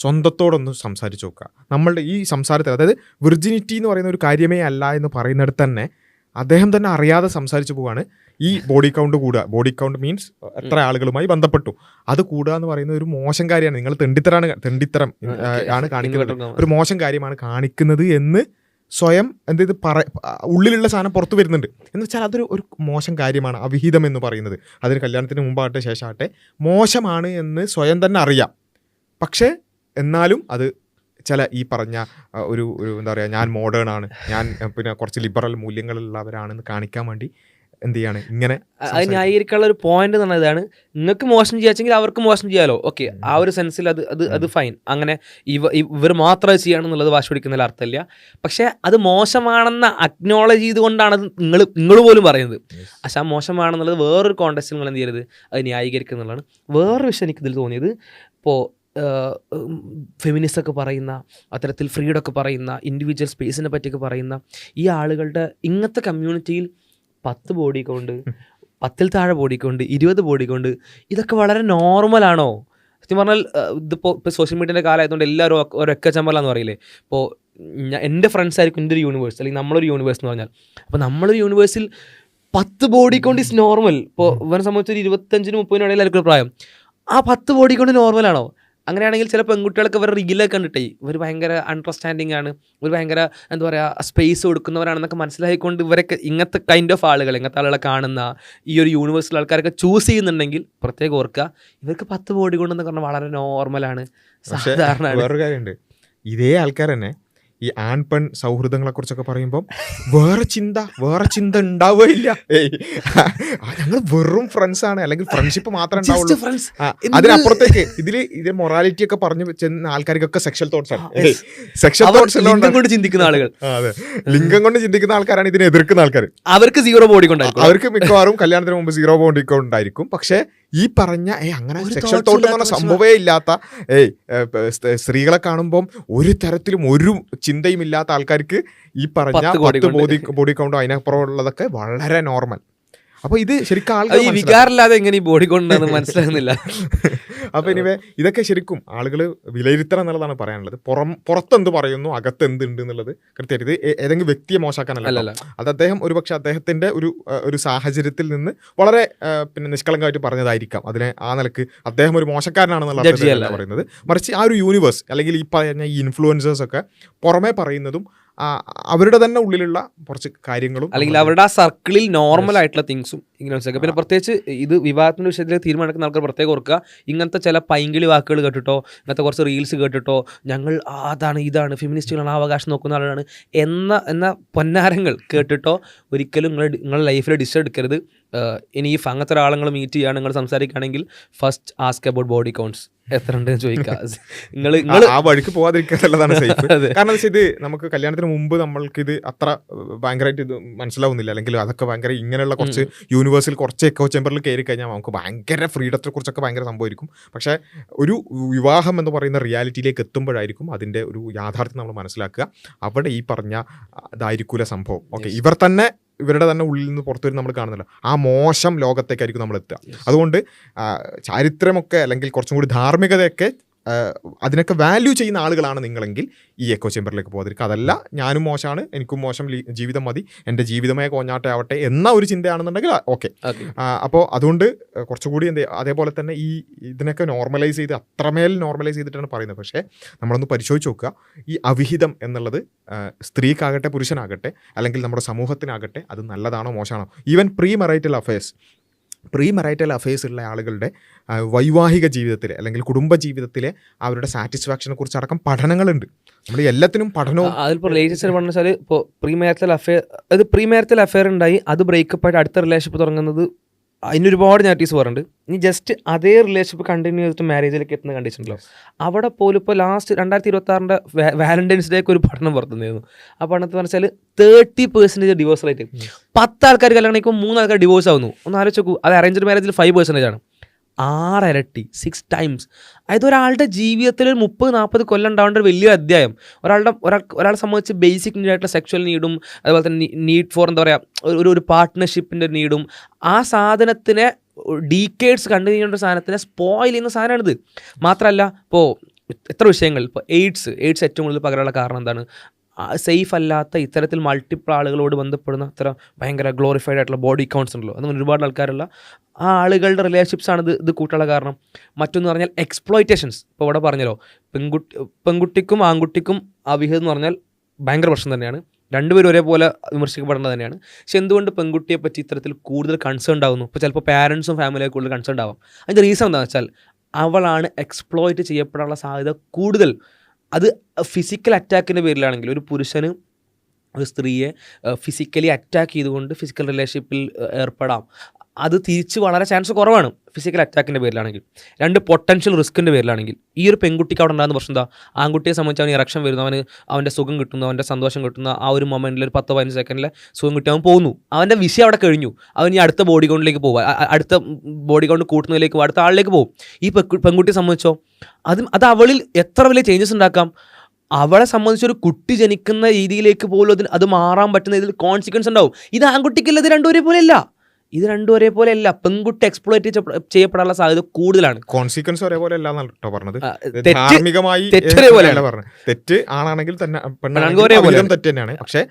സ്വന്തത്തോടൊന്ന് സംസാരിച്ച് നോക്കുക. നമ്മളുടെ ഈ സംസാരത്തിൽ, അതായത് വിർജിനിറ്റി എന്ന് പറയുന്ന ഒരു കാര്യമേ അല്ല എന്ന് പറയുന്നിടത്ത് തന്നെ അദ്ദേഹം തന്നെ അറിയാതെ സംസാരിച്ചു പോവാണ്. ഈ ബോഡി കൗണ്ട് കൂടുക, ബോഡി കൗണ്ട് മീൻസ് എത്ര ആളുകളുമായി ബന്ധപ്പെട്ടു, അത് കൂടുക എന്ന് പറയുന്നത് ഒരു മോശം കാര്യമാണ്. നിങ്ങൾ തെണ്ടിത്തരം ആണ് കാണിക്കുന്നത്, ഒരു മോശം കാര്യമാണ് കാണിക്കുന്നത് എന്ന് സ്വയം ഉള്ളിലുള്ള സാധനം പുറത്തു വരുന്നുണ്ട്. എന്ന് വെച്ചാൽ അതൊരു മോശം കാര്യമാണ്. അവിഹിതം എന്ന് പറയുന്നത് അതിന് കല്യാണത്തിന് മുമ്പാകട്ടെ ശേഷമാകട്ടെ മോശമാണ് എന്ന് സ്വയം തന്നെ അറിയാം. പക്ഷേ എന്നാലും അത് ചില ഈ പറഞ്ഞ ഒരു എന്താ പറയുക, ഞാൻ മോഡേൺ ആണ്, ഞാൻ പിന്നെ കുറച്ച് ലിബറൽ മൂല്യങ്ങളുള്ളവരാണെന്ന് കാണിക്കാൻ വേണ്ടി എന്ത് ചെയ്യാണ് ഇങ്ങനെ അത് ന്യായീകരിക്കാനുള്ള ഒരു പോയിന്റ് എന്ന് പറഞ്ഞതാണ്. നിങ്ങൾക്ക് മോശം ചെയ്യാച്ചെങ്കിൽ അവർക്ക് മോശം ചെയ്യാലോ, ഓക്കെ, ആ ഒരു സെൻസിൽ അത് ഫൈൻ. അങ്ങനെ ഇവർ മാത്രമേ ചെയ്യണമെന്നുള്ളത് വാശി പിടിക്കുന്നതിൽ അർത്ഥമില്ല. പക്ഷേ അത് മോശമാണെന്ന് അക്നോളജ് ചെയ്തുകൊണ്ടാണ് നിങ്ങൾ പോലും പറയുന്നത്. പക്ഷെ ആ മോശമാണെന്നുള്ളത് വേറൊരു കോണ്ടെക്സ്റ്റിൽ നിങ്ങൾ എന്ത് ചെയ്യരുത്, അത് ന്യായീകരിക്കുന്നുള്ളതാണ്. വേറൊരു വിഷയം എനിക്കിതിൽ തോന്നിയത്, ഇപ്പോൾ ഫെമിനിസ്റ്റ് ഒക്കെ പറയുന്ന, അത്തരത്തിൽ ഫ്രീഡം ഒക്കെ പറയുന്ന, ഇൻഡിവിജ്വൽ സ്പേസിനെ പറ്റിയൊക്കെ പറയുന്ന ഈ ആളുകളുടെ ഇങ്ങനത്തെ കമ്മ്യൂണിറ്റിയിൽ 10 ബോഡി കൗണ്ട്, 10 താഴെ ബോഡി കൗണ്ട്, 20 ബോഡി കൗണ്ട്, ഇതൊക്കെ വളരെ നോർമലാണോ? സത്യം പറഞ്ഞാൽ ഇതിപ്പോൾ സോഷ്യൽ മീഡിയൻ്റെ കാലമായതുകൊണ്ട് എല്ലാവരും ഒരൊക്കെ ചമ്പലാന്ന് പറയില്ലേ. ഇപ്പോൾ എൻ്റെ ഫ്രണ്ട്സ് ആയിരിക്കും എൻ്റെ ഒരു യൂണിവേഴ്സ്, അല്ലെങ്കിൽ നമ്മളൊരു യൂണിവേഴ്സ് എന്ന് പറഞ്ഞാൽ. അപ്പോൾ നമ്മളൊരു യൂണിവേഴ്സിൽ 10 ബോഡി കൗണ്ട് ഈസ് നോർമൽ. ഇപ്പോൾ ഇവനെ സംബന്ധിച്ചൊരു 25-30 ഇടയിലായിരിക്കും പ്രായം. ആ 10 ബോഡി കൗണ്ട് നോർമലാണോ? അങ്ങനെയാണെങ്കിൽ ചില പെൺകുട്ടികളൊക്കെ ഇവരുടെ റീലൊക്കെ കണ്ടിട്ടേ ഇവർ ഭയങ്കര അണ്ടർസ്റ്റാൻഡിങ് ആണ്, ഇവർ ഭയങ്കര എന്താ പറയുക സ്പേസ് കൊടുക്കുന്നവരാണെന്നൊക്കെ മനസ്സിലായിക്കൊണ്ട് ഇവരൊക്കെ ഇങ്ങനത്തെ കൈൻഡ് ഓഫ് ആളുകൾ, ഇങ്ങനത്തെ ആളുകളെ കാണുന്ന ഈ ഒരു യൂണിവേഴ്സിൽ ആൾക്കാരൊക്കെ ചൂസ് ചെയ്യുന്നുണ്ടെങ്കിൽ പ്രത്യേകം ഓർക്കുക, ഇവർക്ക് 10 ബോഡി കൊണ്ടെന്ന് പറഞ്ഞാൽ വളരെ നോർമലാണ്, സാധാരണ. വേറൊരു കാര്യമുണ്ട്, ഇതേ ആൾക്കാർ തന്നെ ഈ ആൺ പെൺ സൗഹൃദങ്ങളെ കുറിച്ചൊക്കെ പറയുമ്പോൾ വേറെ ചിന്ത ഉണ്ടാവുകയില്ല. ഞങ്ങൾ വെറും ഫ്രണ്ട്സ് ആണ്, അല്ലെങ്കിൽ ഫ്രണ്ട്ഷിപ്പ് മാത്രമേ ഉണ്ടാവുള്ളൂ. അതിനപ്പുറത്തേക്ക് ഇതിൽ മൊറാലിറ്റി ഒക്കെ പറഞ്ഞു ചെന്ന ആൾക്കാർക്കൊക്കെ സെക്ഷൽ തോട്ട്സ് ആണ്. സെക്ഷൽ തോട്ട്സ് കൊണ്ട് ചിന്തിക്കുന്ന ആളുകൾ, അതെ, ലിംഗം കൊണ്ട് ചിന്തിക്കുന്ന ആൾക്കാരാണ് ഇതിനെ എതിർക്കുന്ന ആൾക്കാർ. അവർക്ക് 0 ബോഡി കൊണ്ടായിരിക്കും, അവർക്ക് മിക്കവാറും കല്യാണത്തിന് മുമ്പ് 0 ബോഡി കൊണ്ടായിരിക്കും. പക്ഷെ ഈ പറഞ്ഞ അങ്ങനെ സെക്ഷൽ തോട്ട് എന്ന് പറഞ്ഞ സംഭവമേ ഇല്ലാത്ത സ്ത്രീകളെ കാണുമ്പോൾ ഒരു തരത്തിലും ഒരു ചിന്തയും ഇല്ലാത്ത ആൾക്കാർക്ക് ഈ പറഞ്ഞ 10 ബോഡി കൗണ്ടോ അതിനപ്പുറം ഉള്ളതൊക്കെ വളരെ നോർമൽ. അപ്പൊ ഇത് ശരിക്കും ആളുകൾ വികാരമില്ലാതെ എങ്ങനെ ഈ ബോഡി കൊണ്ടാന്ന് മനസ്സിലാകുന്നില്ല. അപ്പൊ ഇനിവേ ഇതൊക്കെ ശരിക്കും ആളുകൾ വിലയിരുത്തണം എന്നുള്ളതാണ് പറയാനുള്ളത്. പുറത്തെന്ത് പറയുന്നു, അകത്ത് എന്തുണ്ട് എന്നുള്ളത് കൃത്യമായിട്ട്. ഇത് ഏതെങ്കിലും വ്യക്തിയെ മോശമാക്കാനല്ല, അത് അദ്ദേഹം ഒരുപക്ഷെ അദ്ദേഹത്തിന്റെ ഒരു സാഹചര്യത്തിൽ നിന്ന് വളരെ നിഷ്കളങ്കമായിട്ട് പറഞ്ഞതായിരിക്കാം. അതിനെ ആ നിലക്ക് അദ്ദേഹം ഒരു മോശക്കാരനാണെന്നുള്ള പറയുന്നത്. മറിച്ച് ആ ഒരു യൂണിവേഴ്സ്, അല്ലെങ്കിൽ ഈ പറഞ്ഞ ഈ ഇൻഫ്ലുവൻസേഴ്സ് ഒക്കെ പുറമെ പറയുന്നതും അവരുടെ തന്നെ ഉള്ളിലുള്ള കുറച്ച് കാര്യങ്ങളും, അല്ലെങ്കിൽ അവരുടെ ആ സർക്കിളിൽ നോർമൽ ആയിട്ടുള്ള തിങ്സും ഇങ്ങനെ മനസ്സിലാക്കുക. പിന്നെ പ്രത്യേകിച്ച് ഇത് വിവാഹത്തിന്റെ വിഷയത്തിൽ തീരുമാനിക്കുന്ന ആൾക്കാർ പ്രത്യേകം ഓർക്കുക, ഇങ്ങനത്തെ ചില പൈങ്കിളി വാക്കുകൾ കേട്ടിട്ടോ, ഇങ്ങനത്തെ കുറച്ച് റീൽസ് കേട്ടിട്ടോ, ഞങ്ങൾ അതാണ് ഇതാണ് ഫെമിനിസ്റ്റുകളാണ്, അവകാശം നോക്കുന്ന ആളാണ് എന്ന പൊന്നാരങ്ങൾ കേട്ടിട്ടോ ഒരിക്കലും നിങ്ങളുടെ ലൈഫിൽ ഡിസിഷൻ എടുക്കരുത്. ഇനി ഈ അങ്ങനത്തെ ഒരാളെ മീറ്റ് ചെയ്യുകയാണ്, നിങ്ങൾ സംസാരിക്കുകയാണെങ്കിൽ first ask about body counts എത്ര ഉണ്ടെന്ന് ചോദിക്കുക. നിങ്ങൾ ആ വഴിക്ക് പോകാതിരിക്കുന്നതാണ് സേഫ്. കാരണം വെച്ചാൽ ഇത് നമുക്ക് കല്യാണത്തിന് മുമ്പ് നമ്മൾക്ക് ഇത് അത്ര ഭയങ്കരമായിട്ട് ഇത് മനസ്സിലാവുന്നില്ല, അല്ലെങ്കിൽ അതൊക്കെ ഭയങ്കര ഇങ്ങനെയുള്ള കുറച്ച് യൂണിവേഴ്സിൽ കുറച്ച് എക്കോ ചേമ്പറിൽ കയറി കഴിഞ്ഞാൽ നമുക്ക് ഭയങ്കര ഫ്രീഡത്തെ കുറിച്ചൊക്കെ ഭയങ്കര സംഭവമായിരിക്കും. പക്ഷേ ഒരു വിവാഹം എന്ന് പറയുന്ന റിയാലിറ്റിയിലേക്ക് എത്തുമ്പോഴായിരിക്കും അതിൻ്റെ ഒരു യാഥാർത്ഥ്യം നമ്മൾ മനസ്സിലാക്കുക. അവിടെ ഈ പറഞ്ഞ ഇതായിരിക്കൂല സംഭവം. ഓക്കെ, ഇവരുടെ തന്നെ ഉള്ളിൽ നിന്ന് പുറത്തു വരും നമ്മൾ കാണുന്നില്ല, ആ മോശം ലോകത്തേക്കായിരിക്കും നമ്മൾ എത്തുക. അതുകൊണ്ട് ചാരിത്രമൊക്കെ അല്ലെങ്കിൽ കുറച്ചും കൂടി ധാർമ്മികതയൊക്കെ അതിനൊക്കെ വാല്യൂ ചെയ്യുന്ന ആളുകളാണ് നിങ്ങളെങ്കിൽ ഈ എക്കോ ചേമ്പറിലേക്ക് പോകാതിരിക്കുക. അതല്ല ഞാനും മോശമാണ്, എനിക്കും മോശം ജീവിതം മതി, എൻ്റെ ജീവിതമേ കോഞ്ഞാട്ടെ ആവട്ടെ എന്ന ഒരു ചിന്തയാണെന്നുണ്ടെങ്കിൽ ഓക്കെ. അപ്പോൾ അതുകൊണ്ട് കുറച്ചുകൂടി അതേപോലെ തന്നെ ഇതിനൊക്കെ നോർമലൈസ് ചെയ്ത് അത്രമേൽ നോർമലൈസ് ചെയ്തിട്ടാണ് പറയുന്നത്. പക്ഷേ നമ്മളൊന്ന് പരിശോധിച്ച് നോക്കുക, ഈ അവിഹിതം എന്നുള്ളത് സ്ത്രീക്കാകട്ടെ പുരുഷനാകട്ടെ അല്ലെങ്കിൽ നമ്മുടെ സമൂഹത്തിനാകട്ടെ അത് നല്ലതാണോ മോശമാണോ? ഈവൻ പ്രീ മറൈറ്റൽ അഫയേഴ്സ് ഉള്ള ആളുകളുടെ വൈവാഹിക ജീവിതത്തിലെ അല്ലെങ്കിൽ കുടുംബ ജീവിതത്തിലെ അവരുടെ സാറ്റിസ്ഫാക്ഷനെ കുറിച്ച് അടക്കം പഠനങ്ങളുണ്ട്. നമ്മൾ എല്ലാത്തിനും പഠനവും അതിലിപ്പോൾ ലേറ്റസ്റ്റ് പറഞ്ഞു വെച്ചാൽ ഇപ്പോൾ പ്രീ മാരിറ്റൽ അഫെയർ ഉണ്ടായി, അത് ബ്രേക്കപ്പ് ആയിട്ട് അടുത്ത റിലേഷൻഷിപ്പ് തുടങ്ങുന്നത്, അതിനൊരുപാട് നെഗറ്റീവ്സ് പറയുന്നുണ്ട്. ഇനി ജസ്റ്റ് അതേ റിലേഷൻഷിപ്പ് കണ്ടിന്യൂ ചെയ്തിട്ട് മാരേജിലേക്ക് എത്തുന്ന കണ്ടീഷനല്ലോ, അവിടെ പോലും ഇപ്പോൾ ലാസ്റ്റ് 2026 വാലന്റൈൻസ് ഡേക്ക് ഒരു പഠനം പുറത്തുനിന്നായിരുന്നു. ആ പഠനത്തിൽ പറഞ്ഞാൽ 30% ഡിവോഴ്സ് റേറ്റ്. 10 ആൾക്കാർ കല്യാണം കഴിക്കുമ്പോൾ 3 ആൾക്കാർ ഡിവോഴ്സ് ആവുന്നു. ഒന്ന് ആലോചിച്ച് നോക്കൂ, അത് അറേഞ്ച്ഡ് മാരേജിൽ 5% ആണ്. 6 ഇരട്ടി, 6 times. അതായത് ഒരാളുടെ ജീവിതത്തിൽ 30-40 കൊല്ലം ഉണ്ടാവേണ്ട ഒരു വലിയ അധ്യായം. ഒരാളെ സംബന്ധിച്ച് ബേസിക് നീഡായിട്ടുള്ള സെക്ഷൽ നീഡും അതുപോലെ തന്നെ നീഡ് ഫോർ എന്താ പറയുക ഒരു പാർട്ട്ണർഷിപ്പിൻ്റെ നീഡും ആ സാധനത്തിനെ ഡീക്കേഡ്സ് കണ്ടു കഴിഞ്ഞ സാധനത്തിനെ സ്പോയിൽ ചെയ്യുന്ന സാധനമാണിത്. മാത്രമല്ല ഇപ്പോൾ എത്ര വിഷയങ്ങൾ, ഇപ്പോൾ എയ്ഡ്സ് ഏറ്റവും കൂടുതൽ പകരമുള്ള കാരണം എന്താണ്? സേഫ് അല്ലാത്ത ഇത്തരത്തിൽ മൾട്ടിപ്പിൾ ആളുകളോട് ബന്ധപ്പെടുന്ന അത്ര ഭയങ്കര ഗ്ലോറിഫൈഡ് ആയിട്ടുള്ള ബോഡി കൗണ്ട്സ് ഉണ്ടല്ലോ, അതുകൊണ്ട് ഒരുപാട് ആൾക്കാരുള്ള ആ ആളുകളുടെ റിലേഷൻഷിപ്സാണ് ഇത് കൂട്ടാനുള്ള കാരണം. മറ്റൊന്ന് പറഞ്ഞാൽ എക്സ്പ്ലോയിറ്റേഷൻസ്. ഇപ്പോൾ ഇവിടെ പറഞ്ഞല്ലോ, പെൺകുട്ടിക്കും ആൺകുട്ടിക്കും അവിഹിതം എന്ന് പറഞ്ഞാൽ ഭയങ്കര പ്രശ്നം തന്നെയാണ്, രണ്ടുപേരും ഒരേപോലെ വിമർശിക്കപ്പെടേണ്ടത് തന്നെയാണ്. പക്ഷെ എന്തുകൊണ്ട് പെൺകുട്ടിയെ പറ്റി ഇത്തരത്തിൽ കൂടുതൽ കൺസേൺ ആവുന്നു? ഇപ്പോൾ ചിലപ്പോൾ പാരൻസും ഫാമിലിയൊക്കെ കൂടുതൽ കൺസേൺ ആവാം. അതിൻ്റെ റീസൺ എന്താണെന്ന് വെച്ചാൽ അവളാണ് എക്സ്പ്ലോയിറ്റ് ചെയ്യപ്പെടാനുള്ള സാധ്യത കൂടുതൽ. അത് ഫിസിക്കൽ അറ്റാക്കിൻ്റെ പേരിലാണെങ്കിൽ ഒരു പുരുഷന് ഒരു സ്ത്രീയെ ഫിസിക്കലി അറ്റാക്ക് ചെയ്തുകൊണ്ട് ഫിസിക്കൽ റിലേഷൻഷിപ്പിൽ ഏർപ്പെടാം. അത് തിരിച്ച് വളരെ ചാൻസ് കുറവാണ് ഫിസിക്കൽ അറ്റാക്കിൻ്റെ പേരിലാണെങ്കിൽ. 2 പൊട്ടൻഷ്യൽ റിസ്കിൻ്റെ പേരിലാണെങ്കിൽ. ഈ ഒരു പെൺകുട്ടിക്ക് അവിടെ ഉണ്ടാകുന്ന പ്രശ്നം എന്താ? ആൺകുട്ടിയെ സംബന്ധിച്ച് അവന് ഇറക്ഷൻ വരുന്നു, അവൻ്റെ സുഖം കിട്ടുന്നു, അവൻ്റെ സന്തോഷം കിട്ടുന്ന ആ ഒരു മൊമെൻറ്റിൽ ഒരു 10-15 സെക്കൻഡിലെ സുഖം കിട്ടി അവൻ പോകുന്നു. അവൻ്റെ വിഷയം അവിടെ കഴിഞ്ഞു. അവൻ ഈ അടുത്ത ബോഡി കൗണ്ടിലേക്ക് പോകും, അടുത്ത ബോഡി കൗണ്ട് കൂട്ടുന്നതിലേക്ക് അടുത്ത ആളിലേക്ക് പോകും. ഈ പെൺകുട്ടിയെ സംബന്ധിച്ചോ അത് അവളിൽ എത്ര വലിയ ചേഞ്ചസ് ഉണ്ടാക്കാം. അവളെ സംബന്ധിച്ചൊരു കുട്ടി ജനിക്കുന്ന രീതിയിലേക്ക് പോലും അത് മാറാൻ പറ്റുന്ന ഇതിൽ കോൺസിക്വൻസ് ഉണ്ടാവും. ഇത് ആൺകുട്ടിക്കല്ല, ഇത് രണ്ടുപേരെ പോലെയല്ല. ഇത് രണ്ടും ഒരേപോലെയല്ല. പെൺകുട്ടി എക്സ്പ്ലോയിറ്റ് ചെയ്യപ്പെടാനുള്ള സാധ്യത കൂടുതലാണ്. കോൺസിക്വൻസ് ഒരേപോലെ അല്ല എന്നാണ് പറഞ്ഞത്. തെറ്റ് ധാർമ്മികമായി ഒരേപോലെയാണ് പറഞ്ഞത്. തെറ്റ് ആണാണെങ്കിൽ തന്നെ ഒരേപോലെയാണ്. തെറ്റ് തന്നെയാണ്. പക്ഷെ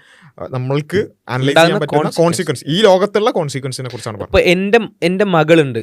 നമ്മൾക്ക് അനലൈസ് ചെയ്യാൻ പറ്റുന്ന കോൺസിക്വൻസ്, ഈ ലോകത്തുള്ള കോൺസിക്വൻസിനെ കുറിച്ചാണ് പറഞ്ഞത്. ഇപ്പൊ എൻ്റെ മകളുണ്ട്.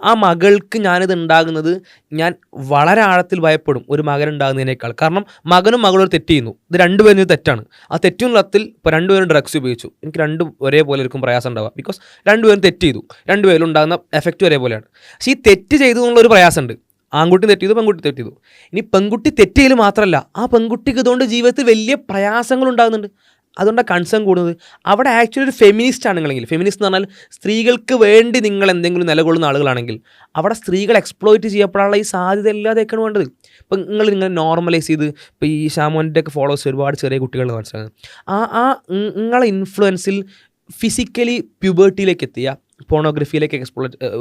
ആ മകൾക്ക് ഞാനിത് ഉണ്ടാകുന്നത് ഞാൻ വളരെ ആഴത്തിൽ ഭയപ്പെടും ഒരു മകൻ ഉണ്ടാകുന്നതിനേക്കാൾ. കാരണം മകനും മകളും ഒരു തെറ്റ് ചെയ്യുന്നു. ഇത് രണ്ടുപേരും തെറ്റാണ്. ആ തെറ്റിനുള്ളത്തിൽ ഇപ്പോൾ രണ്ടുപേരും ഡ്രഗ്സ് ഉപയോഗിച്ചു. എനിക്ക് രണ്ടും ഒരേപോലെ ആയിരിക്കും പ്രയാസം ഉണ്ടാവുക. ബിക്കോസ് രണ്ടുപേരും തെറ്റ് ചെയ്തു. രണ്ടുപേരും ഉണ്ടാകുന്ന എഫക്റ്റ് ഒരേപോലെയാണ്. പക്ഷേ ഈ തെറ്റ് ചെയ്തു എന്നുള്ളൊരു പ്രയാസമുണ്ട്. ആൺകുട്ടി തെറ്റ് ചെയ്തു, പെൺകുട്ടി തെറ്റ് ചെയ്തു. ഇനി പെൺകുട്ടി തെറ്റ് ചെയ്യൽ മാത്രമല്ല, ആ പെൺകുട്ടിക്ക് ഇതുകൊണ്ട് ജീവിതത്തിൽ വലിയ പ്രയാസങ്ങൾ ഉണ്ടാകുന്നുണ്ട്. അതുകൊണ്ടാണ് കൺസേൺ കൂടുന്നത്. അവിടെ ആക്ച്വലി ഒരു ഫെമിനിസ്റ്റ് ആണെങ്കിലും, ഫെമിനിസ്റ്റ് എന്ന് പറഞ്ഞാൽ സ്ത്രീകൾക്ക് വേണ്ടി നിങ്ങൾ എന്തെങ്കിലും നിലകൊള്ളുന്ന ആളുകളാണെങ്കിൽ അവിടെ സ്ത്രീകൾ എക്സ്പ്ലോയിറ്റ് ചെയ്യപ്പെടാനുള്ള ഈ സാധ്യത ഇല്ലാതെയൊക്കെയാണ് വേണ്ടത്. ഇപ്പം നിങ്ങൾ നോർമലൈസ് ചെയ്ത് ഇപ്പോൾ ഈ ഷാമോൻ്റെ ഒക്കെ ഫോളോവേഴ്സ് ഒരുപാട് ചെറിയ കുട്ടികൾ മനസ്സിലാകുന്നത് നിങ്ങളെ ഇൻഫ്ലുവൻസിൽ ഫിസിക്കലി പ്യൂബേർട്ടിയിലേക്ക് എത്തിയ പോണോഗ്രഫിയിലേക്ക്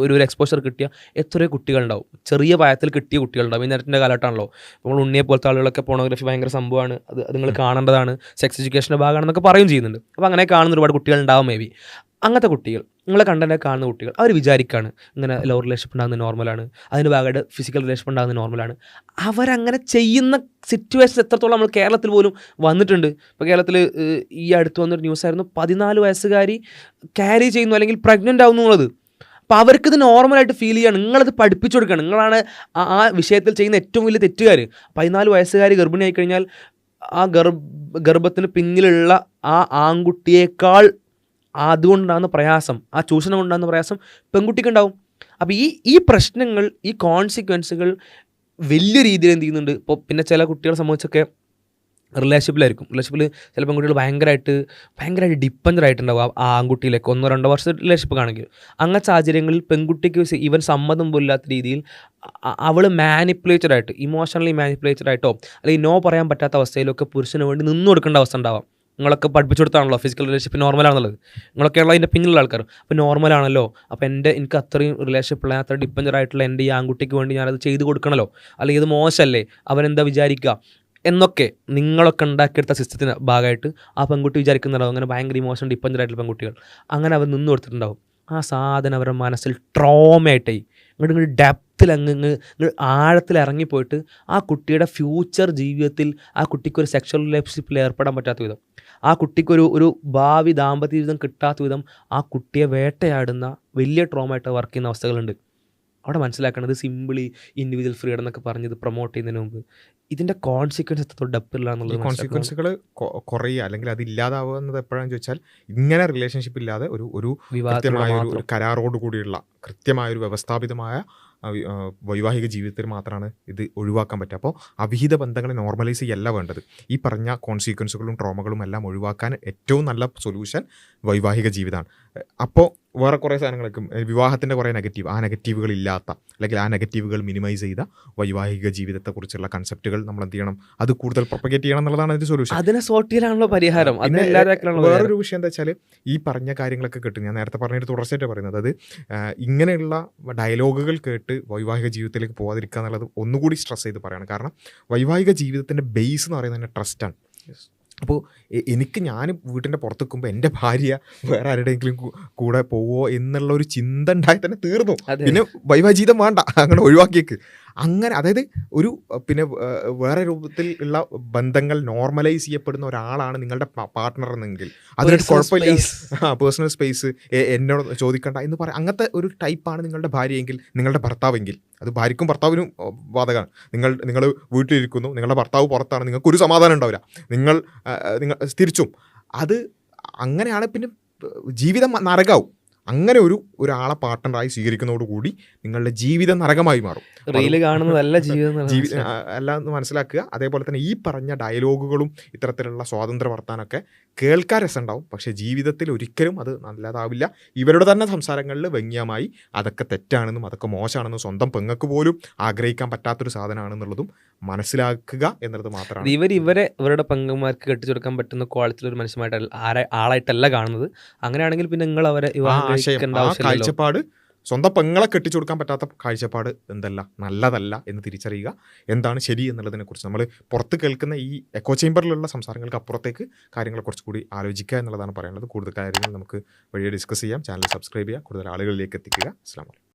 ഒരു എക്സ്പോഷർ കിട്ടിയ എത്രയോ കുട്ടികളുണ്ടാവും. ചെറിയ പ്രായത്തിൽ കിട്ടിയ കുട്ടികളുണ്ടാവും. ഈ നേരത്തിൻ്റെ കാലഘട്ടമാണല്ലോ. നമ്മൾ ഉണ്ണിയെ പോലത്തെ ആളുകളൊക്കെ പോണോഗ്രഫി ഭയങ്കര സംഭവമാണ്, അത് നിങ്ങൾ കാണേണ്ടതാണ്, സെക്സ് എഡ്യൂക്കേഷൻ്റെ ഭാഗമാണെന്നൊക്കെ പറയും ചെയ്യുന്നുണ്ട്. അപ്പോൾ അങ്ങനെ കാണുന്ന ഒരുപാട് കുട്ടികളുണ്ടാവും. മേ ബി അങ്ങനത്തെ കുട്ടികൾ, നിങ്ങളെ കണ്ടനെ കാണുന്ന കുട്ടികൾ അവർ വിചാരിക്കുകയാണ് ഇങ്ങനെ ലവ് റിലേഷൻഷിപ്പ് ഉണ്ടാകുന്നത് നോർമലാണ്, അതിന് ഭാഗമായിട്ട് ഫിസിക്കൽ റിലേഷൻഷിപ്പ് ഉണ്ടാകുന്നത് നോർമലാണ്. അവരങ്ങനെ ചെയ്യുന്ന സിറ്റുവേഷൻ എത്രത്തോളം നമ്മൾ കേരളത്തിൽ പോലും വന്നിട്ടുണ്ട്. ഇപ്പോൾ കേരളത്തിൽ ഈ അടുത്ത് വന്നൊരു ന്യൂസായിരുന്നു, 14 വയസ്സുകാരി ക്യാരി ചെയ്യുന്നു അല്ലെങ്കിൽ പ്രഗ്നൻ്റ് ആവുന്നു എന്നുള്ളത്. അപ്പോൾ അവർക്കിത് നോർമലായിട്ട് ഫീൽ ചെയ്യാണ്. നിങ്ങളത് പഠിപ്പിച്ചു കൊടുക്കുകയാണ്. നിങ്ങളാണ് ആ വിഷയത്തിൽ ചെയ്യുന്ന ഏറ്റവും വലിയ തെറ്റുകാർ. 14 വയസ്സുകാരി ഗർഭിണിയായി കഴിഞ്ഞാൽ ആ ഗർഭത്തിന് പിന്നിലുള്ള ആ ആൺകുട്ടിയേക്കാൾ അതുകൊണ്ടുണ്ടാകുന്ന പ്രയാസം, ആ ചൂഷണം കൊണ്ടുണ്ടാകുന്ന പ്രയാസം പെൺകുട്ടിക്കുണ്ടാവും. അപ്പോൾ ഈ പ്രശ്നങ്ങൾ, ഈ കോൺസിക്വൻസുകൾ വലിയ രീതിയിൽ എന്ത് ചെയ്യുന്നുണ്ട്. ഇപ്പോൾ പിന്നെ ചില കുട്ടികളെ സംബന്ധിച്ചൊക്കെ റിലേഷൻഷിപ്പിൽ ചില പെൺകുട്ടികൾ ഭയങ്കരമായിട്ട് ഡിപ്പെൻഡ് ആയിട്ടുണ്ടാവും ആ ആൺകുട്ടിയിലേക്ക് 1-2 വർഷം റിലേഷൻഷിപ്പ് കാണെങ്കിൽ. അങ്ങനത്തെ സാഹചര്യങ്ങളിൽ പെൺകുട്ടിക്ക് ഈവൻ സമ്മതം പോലില്ലാത്ത രീതിയിൽ അവൾ മാനിപ്പുലേറ്റഡ് ആയിട്ട്, ഇമോഷണലി മാനിപ്പുലേറ്റഡ് ആയിട്ടോ അല്ലെങ്കിൽ നോ പറയാൻ പറ്റാത്ത അവസ്ഥയിലൊക്കെ പുരുഷന് വേണ്ടി നിന്നു കൊടുക്കേണ്ട അവസ്ഥ ഉണ്ടാവാം. നിങ്ങളൊക്കെ പഠിപ്പിച്ചു കൊടുത്താണല്ലോ ഫിസിക്കൽ റിലേഷൻഷിപ്പ് നോർമലാണെന്നുള്ളത്. നിങ്ങളൊക്കെയുള്ള അതിൻ്റെ പിന്നിലുള്ള ആൾക്കാർ അപ്പോൾ നോർമലാണല്ലോ, അപ്പോൾ എനിക്ക് അത്രയും റിലേഷൻഷിപ്പുള്ള അത്ര ഡിപ്പെൻഡൻ്റ് ആയിട്ടുള്ള എൻ്റെ ഈ ആൺകുട്ടിക്ക് വേണ്ടി ഞാനത് ചെയ്ത് കൊടുക്കണമല്ലോ, അല്ലെങ്കിൽ ഇത് മോശമല്ലേ, അവനെന്താ വിചാരിക്കുക എന്നൊക്കെ നിങ്ങളൊക്കെ ഉണ്ടാക്കിയെടുത്ത സിസ്റ്റത്തിന് ഭാഗമായിട്ട് ആ പെൺകുട്ടി വിചാരിക്കുന്നുണ്ടാവും. അങ്ങനെ ഭയങ്കര ഇമോഷൻ ഡിപ്പെൻഡൻ്റ് ആയിട്ടുള്ള പെൺകുട്ടികൾ അങ്ങനെ അവർ നിന്ന് കൊടുത്തിട്ടുണ്ടാവും. ആ സാധനം അവരുടെ മനസ്സിൽ ട്രോമയായിട്ടായി ഇങ്ങോട്ട് ഡെപ്തിൽ അങ്ങ് ആഴത്തിൽ ഇറങ്ങിപ്പോയിട്ട് ആ കുട്ടിയുടെ ഫ്യൂച്ചർ ജീവിതത്തിൽ ആ കുട്ടിക്കൊരു സെക്ഷൽ റിലേഷൻഷിപ്പിൽ ഏർപ്പെടാൻ പറ്റാത്ത വിധം, ആ കുട്ടിക്കൊരു ഭാവി ദാമ്പത്യ ജീവിതം കിട്ടാത്ത വിധം ആ കുട്ടിയെ വേട്ടയാടുന്ന വലിയ ട്രോമായിട്ട് വർക്ക് ചെയ്യുന്ന അവസ്ഥകളുണ്ട്. അവിടെ മനസ്സിലാക്കേണ്ടത് സിമ്പിളി ഇൻഡിവിജ്വൽ ഫ്രീഡം എന്നൊക്കെ പറഞ്ഞത് പ്രൊമോട്ട് ചെയ്യുന്നതിന് മുമ്പ് ഇതിൻ്റെ കോൺസിക്വൻസ് എത്രത്തോളം ഡെപ്തിലാണെന്നുള്ളത്. കോൺസിക്വൻസുകൾ കുറയുക അല്ലെങ്കിൽ അത് ഇല്ലാതാവുന്നത് എപ്പോഴാണെന്ന് ചോദിച്ചാൽ ഇങ്ങനെ റിലേഷൻഷിപ്പ് ഇല്ലാതെ ഒരു കൃത്യമായ ഒരു കരാറോട് കൂടിയുള്ള കൃത്യമായൊരു വ്യവസ്ഥാപിതമായ വൈവാഹിക ജീവിതത്തിൽ മാത്രമാണ് ഇത് ഒഴിവാക്കാൻ പറ്റുക. അപ്പോൾ അവിഹിത ബന്ധങ്ങളെ നോർമലൈസ് ചെയ്യല്ല വേണ്ടത്. ഈ പറഞ്ഞ കോൺസിക്വൻസുകളും ട്രോമകളും എല്ലാം ഒഴിവാക്കാൻ ഏറ്റവും നല്ല സൊല്യൂഷൻ വൈവാഹിക ജീവിതമാണ്. അപ്പോൾ വേറെ കുറേ സാധനങ്ങളൊക്കെ വിവാഹത്തിൻ്റെ കുറേ ആ നെഗറ്റീവുകൾ ഇല്ലാത്ത അല്ലെങ്കിൽ ആ നെഗറ്റീവുകൾ മിനിമൈസ് ചെയ്ത വൈവാഹിക ജീവിതത്തെക്കുറിച്ചുള്ള കൺസെപ്റ്റുകൾ നമ്മൾ എന്ത് ചെയ്യണം, അത് കൂടുതൽ പ്രൊപ്പഗേറ്റ് ചെയ്യണം എന്നുള്ളതാണ് അതിൻ്റെ സൊല്യൂഷൻ. അതിനെ സോർട്ട് ചെയ്യാനാണല്ലോ പരിഹാരം. വേറൊരു വിഷയം എന്താ വെച്ചാൽ ഈ പറഞ്ഞ കാര്യങ്ങളൊക്കെ കിട്ടും, ഞാൻ നേരത്തെ പറഞ്ഞിട്ട് തുടർച്ചയായിട്ട് പറയുന്നത്, അത് ഇങ്ങനെയുള്ള ഡയലോഗുകൾ കേട്ട് വൈവാഹിക ജീവിതത്തിലേക്ക് പോകാതിരിക്കുക എന്നുള്ളത് ഒന്നുകൂടി സ്ട്രെസ് ചെയ്ത് പറയണം. കാരണം വൈവാഹിക ജീവിതത്തിൻ്റെ ബേസ് എന്ന് പറയുന്നത് തന്നെ ട്രസ്റ്റാണ്. അപ്പോൾ ഞാൻ വീട്ടിൻ്റെ പുറത്ത് നിൽക്കുമ്പോൾ എൻ്റെ ഭാര്യ വേറെ ആരുടെയെങ്കിലും കൂടെ പോവോ എന്നുള്ള ഒരു ചിന്ത ഉണ്ടായി തന്നെ തീർന്നു. പിന്നെ വൈവാഹിക ജീവിതം വേണ്ട, അങ്ങനെ ഒഴിവാക്കിയേക്ക്. അങ്ങനെ അതായത് ഒരു പിന്നെ വേറെ രൂപത്തിൽ ഉള്ള ബന്ധങ്ങൾ നോർമലൈസ് ചെയ്യപ്പെടുന്ന ഒരാളാണ് നിങ്ങളുടെ പാർട്ട്ണർ എന്നെങ്കിൽ അതിനൊരു കുഴപ്പമില്ല. പേഴ്സണൽ സ്പേസ് എന്നോട് ചോദിക്കണ്ട എന്ന് പറയാം. അങ്ങനത്തെ ഒരു ടൈപ്പാണ് നിങ്ങളുടെ ഭാര്യയെങ്കിൽ, നിങ്ങളുടെ ഭർത്താവെങ്കിൽ, അത് ഭാര്യയ്ക്കും ഭർത്താവിനും ബാധകമാണ്. നിങ്ങൾ വീട്ടിലിരിക്കുന്നു, നിങ്ങളുടെ ഭർത്താവ് പുറത്താണ്, നിങ്ങൾക്കൊരു സമാധാനം ഉണ്ടാവില്ല. നിങ്ങൾ തിരിച്ചും അത് അങ്ങനെയാണ്. പിന്നെ ജീവിതം നരകാവും. അങ്ങനെ ഒരാളെ പാർട്ട്ണറായി സ്വീകരിക്കുന്നതോടുകൂടി നിങ്ങളുടെ ജീവിതം നരകമായി മാറും. റീല് കാണുന്നതല്ല ജീവിതം അല്ല എന്ന് മനസ്സിലാക്കുക. അതേപോലെ തന്നെ ഈ പറഞ്ഞ ഡയലോഗുകളും ഇത്തരത്തിലുള്ള സ്വാതന്ത്ര്യ വർത്താനൊക്കെ കേൾക്കാൻ രസമുണ്ടാവും, പക്ഷേ ജീവിതത്തിൽ ഒരിക്കലും അത് നല്ലതാവില്ല. ഇവരുടെ തന്നെ സംസാരങ്ങളിൽ വ്യംഗ്യമായി അതൊക്കെ തെറ്റാണെന്നും അതൊക്കെ മോശമാണെന്നും സ്വന്തം പെങ്ങൾക്ക് പോലും ആഗ്രഹിക്കാൻ പറ്റാത്തൊരു സാധനമാണെന്നുള്ളതും മനസ്സിലാക്കുക എന്നുള്ളത് മാത്രമാണ്. ഇവരുടെ പെങ്ങന്മാർക്ക് കെട്ടിച്ചെടുക്കാൻ പറ്റുന്ന ക്വാളിറ്റിയിൽ ഒരു മനുഷ്യമായിട്ട് ആളായിട്ടല്ല കാണുന്നത്. അങ്ങനെയാണെങ്കിൽ പിന്നെ നിങ്ങൾ അവരെ കാഴ്ചപ്പാട് സ്വന്തം പെങ്ങളെ കെട്ടിച്ചു കൊടുക്കാൻ പറ്റാത്ത കാഴ്ചപ്പാട് എന്തല്ല, നല്ലതല്ല എന്ന് തിരിച്ചറിയുക. എന്താണ് ശരി എന്നുള്ളതിനെ കുറിച്ച് നമ്മൾ പുറത്ത് കേൾക്കുന്ന ഈ എക്കോ ചേമ്പറിലുള്ള സംസാരങ്ങൾക്ക് അപ്പുറത്തേക്ക് കാര്യങ്ങളെ കുറച്ചുകൂടി ആലോചിക്കുക എന്നുള്ളതാണ് പറയാനുള്ളത്. കൂടുതൽ കാര്യങ്ങൾ നമുക്ക് വഴിയെ ഡിസ്കസ് ചെയ്യാം. ചാനൽ സബ്സ്ക്രൈബ് ചെയ്യുക, കൂടുതൽ ആളുകളിലേക്ക് എത്തിക്കുക. അസ്സലാമു അലൈക്കും.